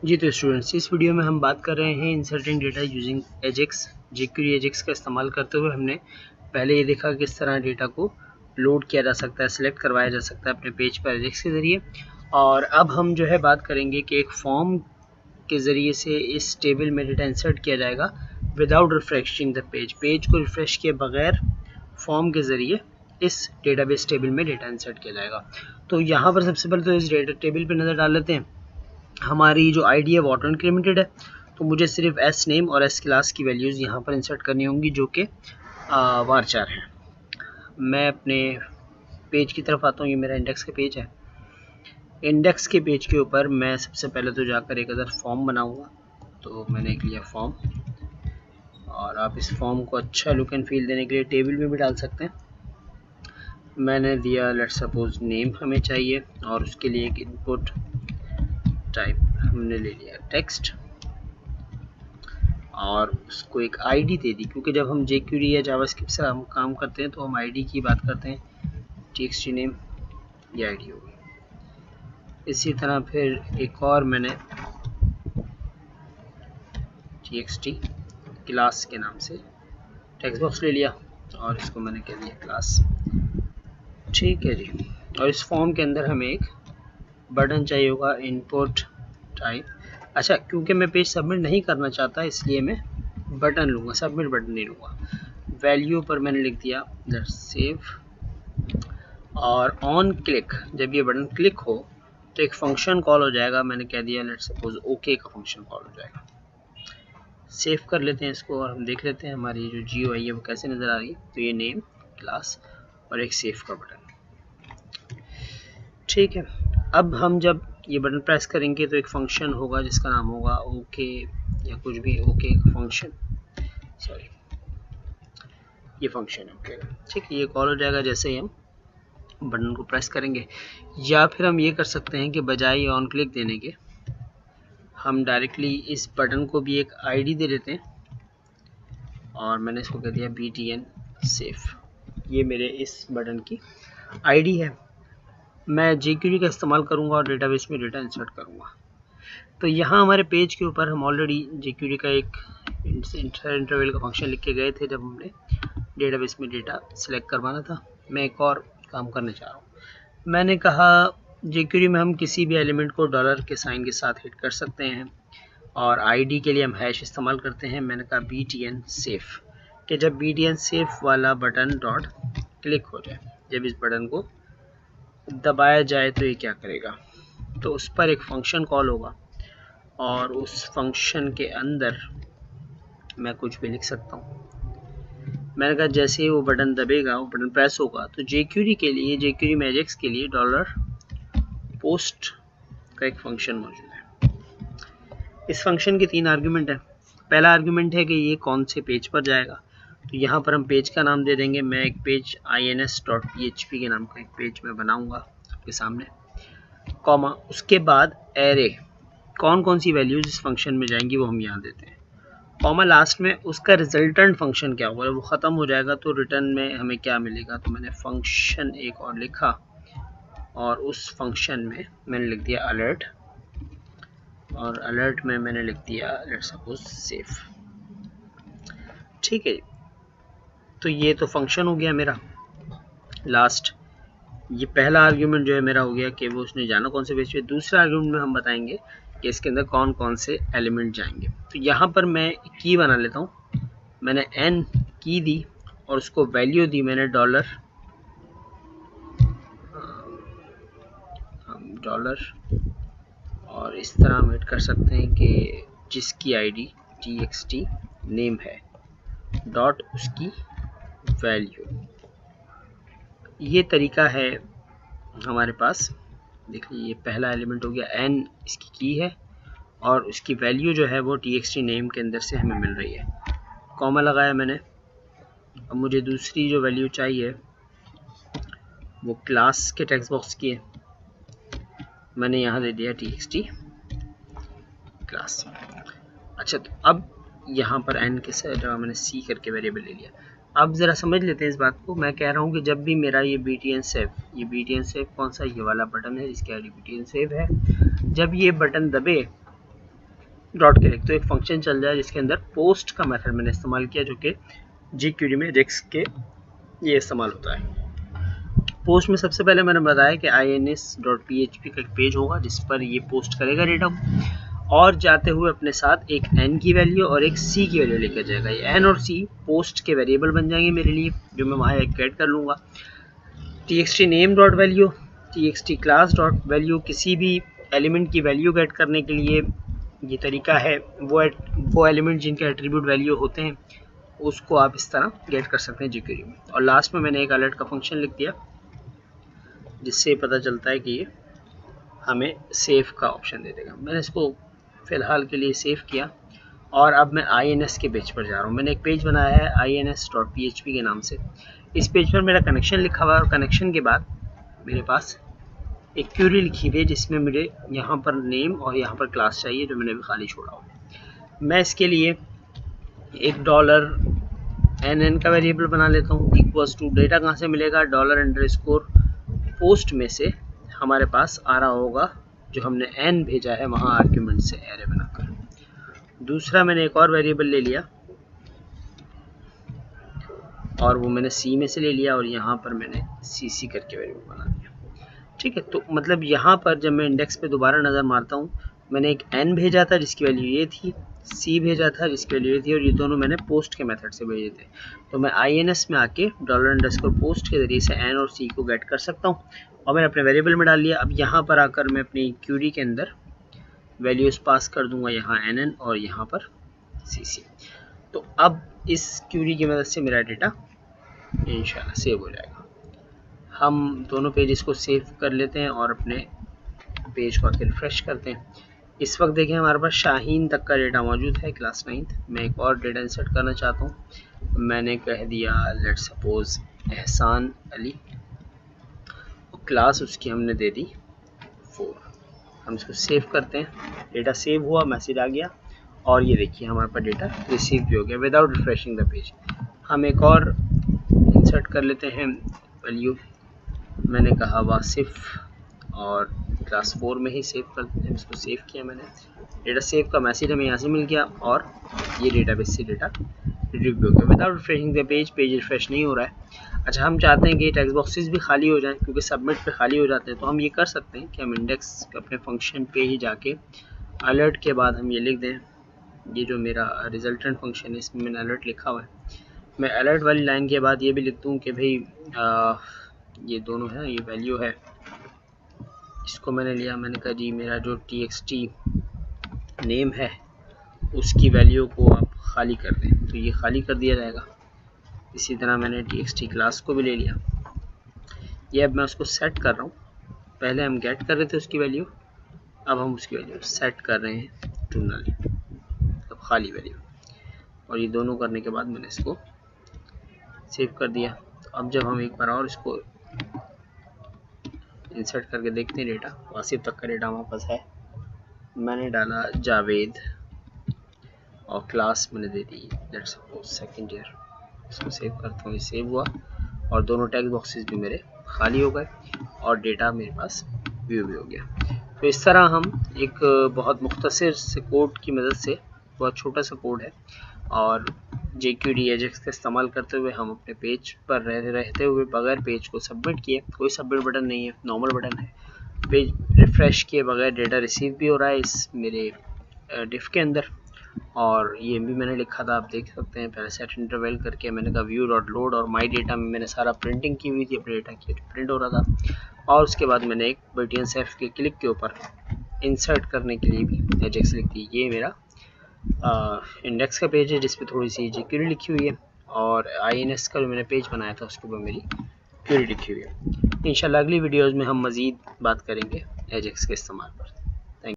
जी तो स्टूडेंट्स, इस वीडियो में हम बात कर रहे हैं inserting data using Ajax. jQuery Ajax का इस्तेमाल करते हुए हमने पहले ये देखा किस तरह डेटा को लोड किया जा सकता है, सिलेक्ट करवाया जा सकता है अपने पेज पर एजेक्स के ज़रिए। और अब हम जो है बात करेंगे कि एक फॉर्म के ज़रिए से इस टेबल में डेटा इंसर्ट किया जाएगा without refreshing the page. Page को रिफ्रेश किए बगैर फॉर्म के ज़रिए इस डेटाबेस टेबल में डेटा इंसर्ट किया जाएगा। तो यहाँ पर सबसे पहले तो इस डेटा टेबल पर नज़र डाल लेते हैं। हमारी जो आईडी है वो ऑटो इंक्रीमेंटेड है, तो मुझे सिर्फ एस नेम और एस क्लास की वैल्यूज़ यहाँ पर इंसर्ट करनी होंगी जो कि वारचार है। मैं अपने पेज की तरफ आता हूँ। ये मेरा इंडेक्स का पेज है। इंडेक्स के पेज के ऊपर मैं सबसे पहले तो जाकर एक अदर फॉर्म बनाऊँगा। तो मैंने एक लिया फॉर्म, और आप इस फॉर्म को अच्छा लुक एंड फील देने के लिए टेबल में भी डाल सकते हैं। मैंने दिया लेट्स सपोज नेम हमें चाहिए, और उसके लिए एक इनपुट टाइप हमने ले लिया टेक्स्ट, और उसको एक आईडी दे दी, क्योंकि जब हम jQuery या जावास्क्रिप्ट से हम काम करते हैं तो हम आईडी की बात करते हैं। txt नेम ये आईडी होगी। इसी तरह फिर एक और मैंने txt क्लास के नाम से टेक्स्ट बॉक्स ले लिया, और इसको मैंने कह दिया क्लास। ठीक है जी। और इस फॉर्म के अंदर हमें एक बटन चाहिए होगा इनपुट टाइप। अच्छा, क्योंकि मैं पेज सबमिट नहीं करना चाहता इसलिए मैं बटन लूँगा, सबमिट बटन नहीं लूँगा। वैल्यू पर मैंने लिख दिया लेट्स सेव, और ऑन क्लिक जब ये बटन क्लिक हो तो एक फंक्शन कॉल हो जाएगा। मैंने कह दिया लेट्स सपोज ओके का फंक्शन कॉल हो जाएगा। सेव कर लेते हैं इसको, और हम देख लेते हैं हमारी जो GUI है वो कैसे नज़र आ रही है। तो ये नेम क्लास और एक सेव का बटन। ठीक है, अब हम जब ये बटन प्रेस करेंगे तो एक फंक्शन होगा जिसका नाम होगा ओके या कुछ भी, ओके फंक्शन, सॉरी ये फंक्शन है ओके। ठीक है, ये कॉल हो जाएगा जैसे ही हम बटन को प्रेस करेंगे। या फिर हम ये कर सकते हैं कि बजाय ऑन क्लिक देने के हम डायरेक्टली इस बटन को भी एक आईडी दे देते हैं, और मैंने इसको कह दिया btn सेव। ये मेरे इस बटन की आईडी है। मैं jQuery का इस्तेमाल करूंगा और डेटाबेस में डेटा इंसर्ट करूंगा। तो यहाँ हमारे पेज के ऊपर हम ऑलरेडी jQuery का एक इंटरवल का फंक्शन लिख के गए थे जब हमने डेटाबेस में डेटा सेलेक्ट करवाना था। मैं एक और काम करने चाह रहा हूँ। मैंने कहा jQuery में हम किसी भी एलिमेंट को डॉलर के साइन के साथ हिट कर सकते हैं, और आईडी के लिए हम हैश इस्तेमाल करते हैं। मैंने कहा btn सेव, कि जब btn सेव वाला बटन डॉट क्लिक हो जाए, जब इस बटन को दबाया जाए तो ये क्या करेगा, तो उस पर एक फंक्शन कॉल होगा, और उस फंक्शन के अंदर मैं कुछ भी लिख सकता हूँ। मैंने कहा जैसे ही वो बटन दबेगा, वो बटन प्रेस होगा, तो jQuery के लिए, jQuery मैजिक्स के लिए डॉलर पोस्ट का एक फंक्शन मौजूद है। इस फंक्शन के 3 आर्गुमेंट हैं। पहला आर्गुमेंट है कि ये कौन से पेज पर जाएगा, तो यहाँ पर हम पेज का नाम दे देंगे। मैं एक पेज ins.php के नाम का एक पेज में बनाऊंगा आपके सामने, कॉमा, उसके बाद एरे, कौन कौन सी वैल्यूज इस फंक्शन में जाएंगी वो हम यहाँ देते हैं, कॉमा, लास्ट में उसका रिजल्टेंट फंक्शन क्या होगा। वो ख़त्म हो जाएगा तो रिटर्न में हमें क्या मिलेगा। तो मैंने फंक्शन एक और लिखा, और उस फंक्शन में मैंने लिख दिया अलर्ट, और अलर्ट में मैंने लिख दिया लेट्स सपोज सेव। ठीक है, तो ये तो फंक्शन हो गया मेरा लास्ट। ये पहला आर्ग्यूमेंट जो है मेरा हो गया कि वो उसने जाना कौन से पेज पे। दूसरा आर्ग्यूमेंट में हम बताएंगे कि इसके अंदर कौन कौन से एलिमेंट जाएंगे। तो यहाँ पर मैं की बना लेता हूँ। मैंने n की दी, और उसको वैल्यू दी मैंने डॉलर, और इस तरह हम ऐड कर सकते हैं कि जिसकी आईडी txt नेम है डॉट उसकी वैल्यू। ये तरीका है हमारे पास। देखिए ये पहला एलिमेंट हो गया, n इसकी की है, और उसकी वैल्यू जो है वो txt नेम के अंदर से हमें मिल रही है। कॉमा लगाया मैंने। अब मुझे दूसरी जो वैल्यू चाहिए वो क्लास के टेक्स्ट बॉक्स की है। मैंने यहाँ दे दिया txt क्लास। अच्छा, तो अब यहाँ पर n के साथ मैंने c करके वेरिएबल ले लिया। अब ज़रा समझ लेते हैं इस बात को। मैं कह रहा हूँ कि जब भी मेरा ये btn सेव, ये btn सेव कौन सा, ये वाला बटन है जिसकी आईडी btn सेव है, जब ये बटन दबे डॉट के लिख तो एक फंक्शन चल जाए जिसके अंदर पोस्ट का मेथड मैंने इस्तेमाल किया, जो कि jQuery में एजेक्स के ये इस्तेमाल होता है। पोस्ट में सबसे पहले मैंने बताया कि ins.php का एक पेज होगा जिस पर ये पोस्ट करेगा डेटा और जाते हुए अपने साथ एक n की वैल्यू और एक c की वैल्यू लेकर जाएगा। ये n और c पोस्ट के वेरिएबल बन जाएंगे मेरे लिए, जो मैं वहाँ ऐड कर लूँगा। txt name dot value, txt class dot value, किसी भी एलिमेंट की वैल्यू गेट करने के लिए ये तरीका है। वो एलिमेंट जिनके एट्रीब्यूट वैल्यू होते हैं उसको आप इस तरह गेट कर सकते हैं jQuery में। और लास्ट में मैंने एक अलर्ट का फंक्शन लिख दिया जिससे पता चलता है कि ये हमें सेव का ऑप्शन दे देगा। मैंने इसको फ़िलहाल के लिए सेव किया और अब मैं ins के पेज पर जा रहा हूँ। मैंने एक पेज बनाया है ins.php के नाम से। इस पेज पर मेरा कनेक्शन लिखा हुआ है और कनेक्शन के बाद मेरे पास एक क्यूरी लिखी हुई है जिसमें मुझे यहाँ पर नेम और यहाँ पर क्लास चाहिए, जो मैंने अभी खाली छोड़ा हुआ। मैं इसके लिए एक $nn का वेरिएबल बना लेता हूँ। इक्वल्स टू डेटा कहाँ से मिलेगा, $_पोस्ट में से हमारे पास आ रहा होगा जो हमने n भेजा है वहाँ आर्ग्यूमेंट से एरे बनाकर। दूसरा मैंने एक और वेरिएबल ले लिया और वो मैंने c में से ले लिया और यहाँ पर मैंने cc करके वेरिएबल बना दिया। ठीक है, तो मतलब यहाँ पर जब मैं इंडेक्स पे दोबारा नज़र मारता हूँ, मैंने एक n भेजा था जिसकी वैल्यू ये थी, c भेजा था जिसकी वैल्यू ये थी, और ये दोनों मैंने पोस्ट के मेथड से भेजे थे। तो मैं ins में आके $_पोस्ट के ज़रिए से n और c को गेट कर सकता हूँ और मैंने अपने वेरिएबल में डाल लिया। अब यहाँ पर आकर मैं अपनी क्यूरी के अंदर वैल्यूज़ पास कर दूंगा, यहाँ nn और यहाँ पर cc। तो अब इस क्यूरी की मदद से मेरा डेटा इंशाल्लाह सेव हो जाएगा। हम दोनों पेजेस को सेव कर लेते हैं और अपने पेज को आकर रिफ्रेश करते हैं। इस वक्त देखें हमारे पास शाहीन तक का डेटा मौजूद है, क्लास 9th। मैं एक और डेटा इंसर्ट करना चाहता हूँ। मैंने कह दिया लेट सपोज एहसान अली, क्लास उसकी हमने दे दी 4। हम इसको सेव करते हैं। डेटा सेव हुआ, मैसेज आ गया और ये देखिए हमारे पास डेटा रिसीव भी हो गया विदाउट रिफ्रेशिंग द पेज। हम एक और इंसर्ट कर लेते हैं वैल्यू। मैंने कहा वासिफ और क्लास 4 में ही सेव करते हैं। इसको सेव किया मैंने, डेटा सेव का मैसेज हमें यहाँ से मिल गया और ये डेटाबेस से डेटा रिट्रीव हो गया without refreshing the page. Page refresh नहीं हो रहा है। अच्छा, हम चाहते हैं कि टेक्स्ट बॉक्सेस भी खाली हो जाएं क्योंकि सबमिट पे खाली हो जाते हैं, तो हम ये कर सकते हैं कि हम इंडेक्स अपने फंक्शन पे ही जाके अलर्ट के बाद हम ये लिख दें, ये जो मेरा रिजल्टेंट फंक्शन है इसमें मैंने अलर्ट लिखा हुआ है। मैं अलर्ट वाली लाइन के बाद ये भी लिख दूँ कि भाई ये दोनों है, ये वैल्यू है, इसको मैंने लिया। मैंने कहा जी मेरा जो txt नेम है उसकी वैल्यू को आप खाली कर दें, तो ये खाली कर दिया जाएगा। इसी तरह मैंने txt क्लास को भी ले लिया। ये अब मैं उसको सेट कर रहा हूँ। पहले हम गेट कर रहे थे उसकी वैल्यू, अब हम उसकी वैल्यू सेट कर रहे हैं टू नल, अब खाली वैल्यू। और ये दोनों करने के बाद मैंने इसको सेव कर दिया। अब जब हम एक बार और इसको इंसर्ट करके देखते हैं डेटा, वासिफ तक का डेटा हमारे पास है। मैंने डाला जावेद और क्लास मैंने दे दी लेट्स सपोज सेकंड ईयर। इसको सेव करता हूँ, ये सेव हुआ और दोनों टेक्स्ट बॉक्सेस भी मेरे खाली हो गए और डेटा मेरे पास व्यू भी हो गया। तो इस तरह हम एक बहुत मुख्तसर से कोड की मदद से, बहुत छोटा सा कोड है, और jQuery एजेक्स का इस्तेमाल करते हुए हम अपने पेज पर रहते हुए बगैर पेज को सबमिट किए, कोई सबमिट बटन नहीं है, नॉर्मल बटन है, पेज रिफ़्रेश किए बगैर डेटा रिसीव भी हो रहा है इस मेरे डिफ के अंदर। और ये भी मैंने लिखा था, आप देख सकते हैं, पहले सेट इंटरवल करके मैंने कहा व्यू डॉट लोड और माई डेटा में मैंने सारा प्रिंटिंग की हुई थी, अपने डेटा की प्रिंट हो रहा था। और उसके बाद मैंने एक btn के क्लिक के ऊपर इंसर्ट करने के लिए भी एजेक्स लिख दी। ये मेरा इंडेक्स का पेज है जिस पे थोड़ी सी jQuery लिखी हुई है और ins का जो मैंने पेज बनाया था उसके ऊपर मेरी क्वेरी लिखी हुई है। इंशाल्लाह अगली वीडियोज़ में हम मज़ीद बात करेंगे एजेक्स के इस्तेमाल पर।